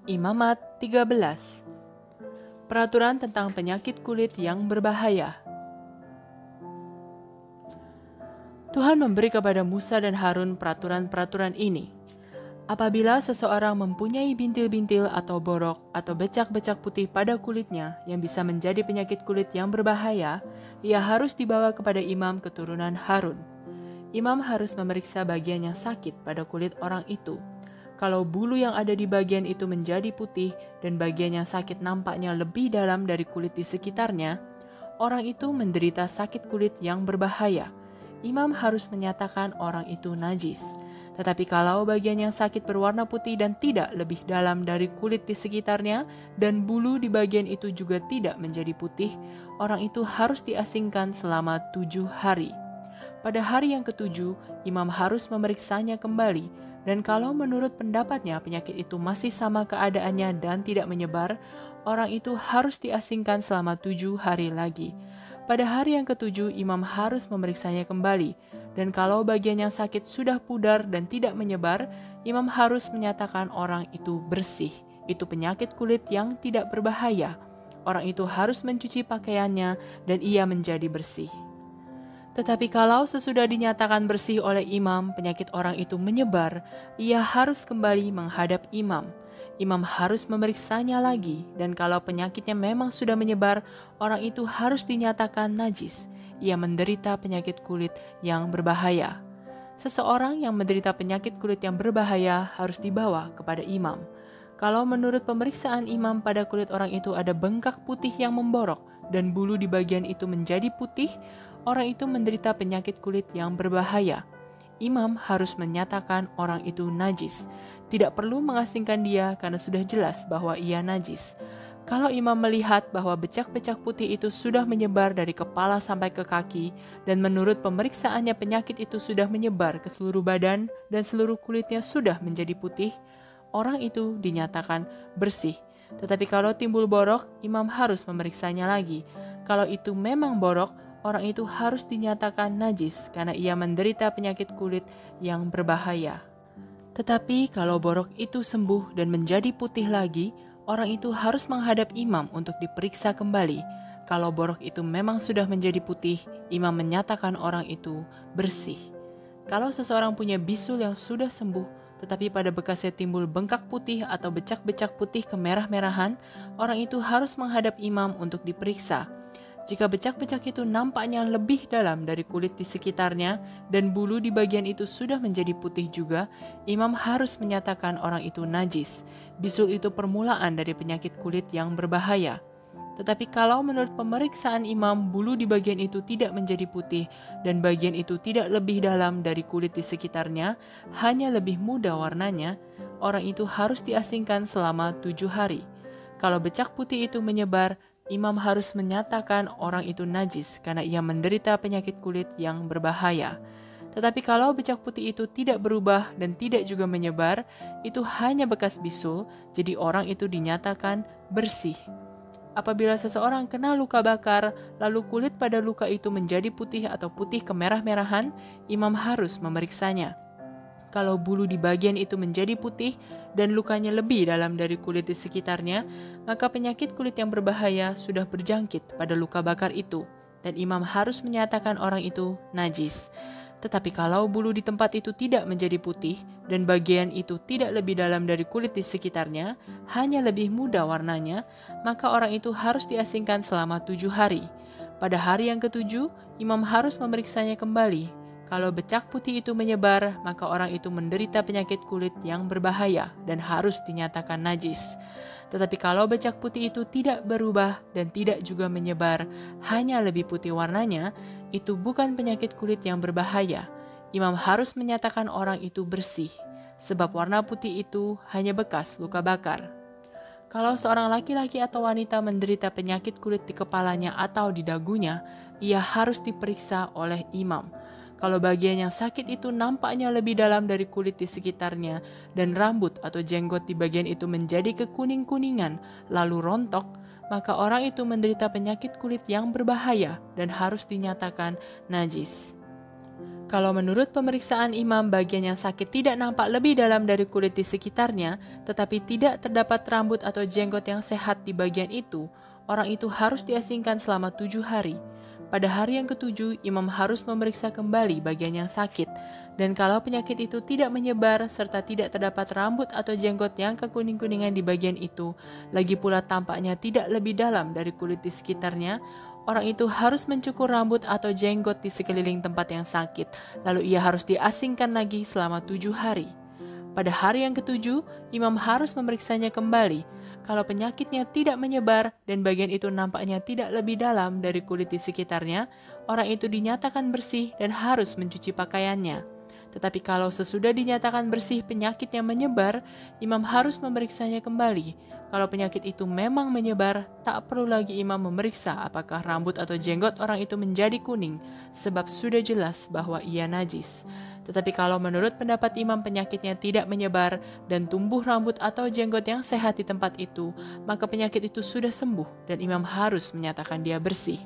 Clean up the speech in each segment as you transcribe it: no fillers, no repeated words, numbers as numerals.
Imamat 13. Peraturan tentang penyakit kulit yang berbahaya. Tuhan memberi kepada Musa dan Harun peraturan-peraturan ini. Apabila seseorang mempunyai bintil-bintil atau borok atau becak-becak putih pada kulitnya yang bisa menjadi penyakit kulit yang berbahaya, ia harus dibawa kepada imam keturunan Harun. Imam harus memeriksa bagian yang sakit pada kulit orang itu. Kalau bulu yang ada di bagian itu menjadi putih dan bagian yang sakit nampaknya lebih dalam dari kulit di sekitarnya, orang itu menderita sakit kulit yang berbahaya. Imam harus menyatakan orang itu najis. Tetapi kalau bagian yang sakit berwarna putih dan tidak lebih dalam dari kulit di sekitarnya, dan bulu di bagian itu juga tidak menjadi putih, orang itu harus diasingkan selama 7 hari. Pada hari yang ketujuh, imam harus memeriksanya kembali, dan kalau menurut pendapatnya penyakit itu masih sama keadaannya dan tidak menyebar, orang itu harus diasingkan selama 7 hari lagi. Pada hari yang ketujuh, imam harus memeriksanya kembali, dan kalau bagian yang sakit sudah pudar dan tidak menyebar, imam harus menyatakan orang itu bersih. Itu penyakit kulit yang tidak berbahaya. Orang itu harus mencuci pakaiannya dan ia menjadi bersih. Tetapi kalau sesudah dinyatakan bersih oleh imam, penyakit orang itu menyebar, ia harus kembali menghadap imam. Imam harus memeriksanya lagi, dan kalau penyakitnya memang sudah menyebar, orang itu harus dinyatakan najis. Ia menderita penyakit kulit yang berbahaya. Seseorang yang menderita penyakit kulit yang berbahaya harus dibawa kepada imam. Kalau menurut pemeriksaan imam pada kulit orang itu ada bengkak putih yang memborok dan bulu di bagian itu menjadi putih, orang itu menderita penyakit kulit yang berbahaya. Imam harus menyatakan orang itu najis. Tidak perlu mengasingkan dia karena sudah jelas bahwa ia najis. Kalau imam melihat bahwa becak-becak putih itu sudah menyebar dari kepala sampai ke kaki, dan menurut pemeriksaannya penyakit itu sudah menyebar ke seluruh badan dan seluruh kulitnya sudah menjadi putih, orang itu dinyatakan bersih. Tetapi kalau timbul borok, imam harus memeriksanya lagi. Kalau itu memang borok, orang itu harus dinyatakan najis karena ia menderita penyakit kulit yang berbahaya. Tetapi kalau borok itu sembuh dan menjadi putih lagi, orang itu harus menghadap imam untuk diperiksa kembali. Kalau borok itu memang sudah menjadi putih, imam menyatakan orang itu bersih. Kalau seseorang punya bisul yang sudah sembuh, tetapi pada bekasnya timbul bengkak putih atau becak-becak putih kemerah-merahan, orang itu harus menghadap imam untuk diperiksa. Jika becak-becak itu nampaknya lebih dalam dari kulit di sekitarnya dan bulu di bagian itu sudah menjadi putih juga, imam harus menyatakan orang itu najis. Bisul itu permulaan dari penyakit kulit yang berbahaya. Tetapi kalau menurut pemeriksaan imam bulu di bagian itu tidak menjadi putih dan bagian itu tidak lebih dalam dari kulit di sekitarnya, hanya lebih muda warnanya, orang itu harus diasingkan selama 7 hari. Kalau becak putih itu menyebar, imam harus menyatakan orang itu najis karena ia menderita penyakit kulit yang berbahaya. Tetapi kalau becak putih itu tidak berubah dan tidak juga menyebar, itu hanya bekas bisul, jadi orang itu dinyatakan bersih. Apabila seseorang kena luka bakar, lalu kulit pada luka itu menjadi putih atau putih kemerah-merahan, imam harus memeriksanya. Kalau bulu di bagian itu menjadi putih dan lukanya lebih dalam dari kulit di sekitarnya, maka penyakit kulit yang berbahaya sudah berjangkit pada luka bakar itu, dan imam harus menyatakan orang itu najis. Tetapi kalau bulu di tempat itu tidak menjadi putih dan bagian itu tidak lebih dalam dari kulit di sekitarnya, hanya lebih muda warnanya, maka orang itu harus diasingkan selama 7 hari. Pada hari yang ketujuh, imam harus memeriksanya kembali. Kalau becak putih itu menyebar, maka orang itu menderita penyakit kulit yang berbahaya dan harus dinyatakan najis. Tetapi kalau becak putih itu tidak berubah dan tidak juga menyebar, hanya lebih putih warnanya, itu bukan penyakit kulit yang berbahaya. Imam harus menyatakan orang itu bersih, sebab warna putih itu hanya bekas luka bakar. Kalau seorang laki-laki atau wanita menderita penyakit kulit di kepalanya atau di dagunya, ia harus diperiksa oleh imam. Kalau bagian yang sakit itu nampaknya lebih dalam dari kulit di sekitarnya dan rambut atau jenggot di bagian itu menjadi kekuning-kuningan lalu rontok, maka orang itu menderita penyakit kulit yang berbahaya dan harus dinyatakan najis. Kalau menurut pemeriksaan imam bagian yang sakit tidak nampak lebih dalam dari kulit di sekitarnya, tetapi tidak terdapat rambut atau jenggot yang sehat di bagian itu, orang itu harus diasingkan selama 7 hari. Pada hari yang ketujuh, imam harus memeriksa kembali bagian yang sakit. Dan kalau penyakit itu tidak menyebar serta tidak terdapat rambut atau jenggot yang kekuning-kuningan di bagian itu, lagi pula tampaknya tidak lebih dalam dari kulit di sekitarnya, orang itu harus mencukur rambut atau jenggot di sekeliling tempat yang sakit, lalu ia harus diasingkan lagi selama 7 hari. Pada hari yang ketujuh, imam harus memeriksanya kembali. Kalau penyakitnya tidak menyebar dan bagian itu nampaknya tidak lebih dalam dari kulit di sekitarnya, orang itu dinyatakan bersih dan harus mencuci pakaiannya. Tetapi kalau sesudah dinyatakan bersih penyakitnya menyebar, imam harus memeriksanya kembali. Kalau penyakit itu memang menyebar, tak perlu lagi imam memeriksa apakah rambut atau jenggot orang itu menjadi kuning, sebab sudah jelas bahwa ia najis. Tetapi kalau menurut pendapat imam penyakitnya tidak menyebar dan tumbuh rambut atau jenggot yang sehat di tempat itu, maka penyakit itu sudah sembuh dan imam harus menyatakan dia bersih.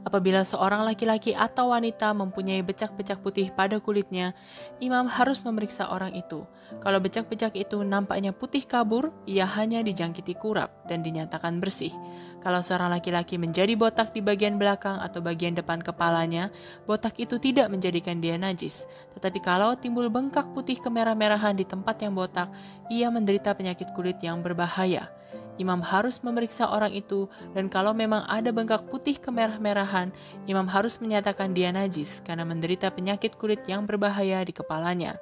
Apabila seorang laki-laki atau wanita mempunyai becak-becak putih pada kulitnya, imam harus memeriksa orang itu. Kalau becak-becak itu nampaknya putih kabur, ia hanya dijangkiti kurap dan dinyatakan bersih. Kalau seorang laki-laki menjadi botak di bagian belakang atau bagian depan kepalanya, botak itu tidak menjadikan dia najis. Tetapi kalau timbul bengkak putih kemerah-merahan di tempat yang botak, ia menderita penyakit kulit yang berbahaya. Imam harus memeriksa orang itu, dan kalau memang ada bengkak putih kemerah-merahan, imam harus menyatakan dia najis karena menderita penyakit kulit yang berbahaya di kepalanya.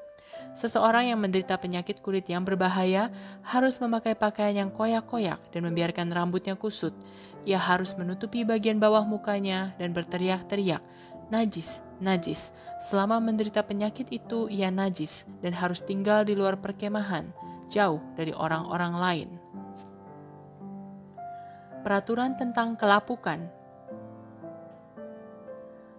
Seseorang yang menderita penyakit kulit yang berbahaya harus memakai pakaian yang koyak-koyak dan membiarkan rambutnya kusut. Ia harus menutupi bagian bawah mukanya dan berteriak-teriak, "Najis, najis." Selama menderita penyakit itu, ia najis dan harus tinggal di luar perkemahan, jauh dari orang-orang lain. Peraturan tentang kelapukan.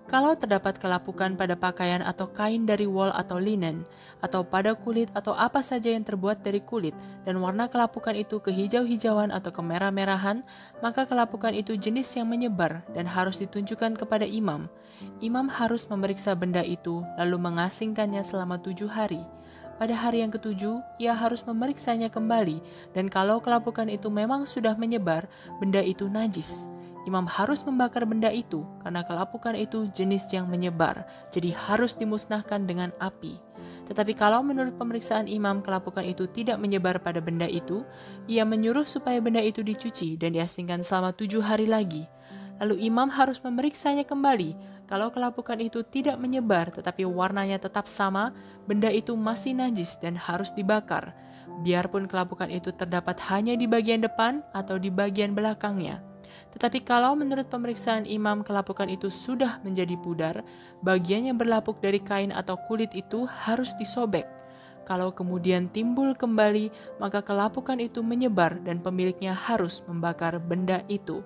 Kalau terdapat kelapukan pada pakaian atau kain dari wol atau linen, atau pada kulit atau apa saja yang terbuat dari kulit, dan warna kelapukan itu kehijau-hijauan atau kemerah-merahan, maka kelapukan itu jenis yang menyebar dan harus ditunjukkan kepada imam. Imam harus memeriksa benda itu, lalu mengasingkannya selama 7 hari. Pada hari yang ketujuh, ia harus memeriksanya kembali, dan kalau kelapukan itu memang sudah menyebar, benda itu najis. Imam harus membakar benda itu, karena kelapukan itu jenis yang menyebar, jadi harus dimusnahkan dengan api. Tetapi kalau menurut pemeriksaan imam kelapukan itu tidak menyebar pada benda itu, ia menyuruh supaya benda itu dicuci dan diasingkan selama 7 hari lagi. Lalu imam harus memeriksanya kembali. Kalau kelapukan itu tidak menyebar tetapi warnanya tetap sama, benda itu masih najis dan harus dibakar. Biarpun kelapukan itu terdapat hanya di bagian depan atau di bagian belakangnya. Tetapi kalau menurut pemeriksaan imam kelapukan itu sudah menjadi pudar, bagian yang berlapuk dari kain atau kulit itu harus disobek. Kalau kemudian timbul kembali, maka kelapukan itu menyebar dan pemiliknya harus membakar benda itu.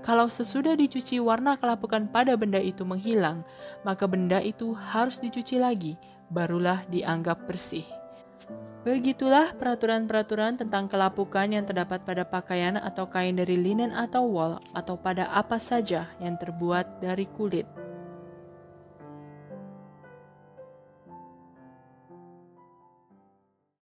Kalau sesudah dicuci warna kelapukan pada benda itu menghilang, maka benda itu harus dicuci lagi, barulah dianggap bersih. Begitulah peraturan-peraturan tentang kelapukan yang terdapat pada pakaian atau kain dari linen atau wol, atau pada apa saja yang terbuat dari kulit.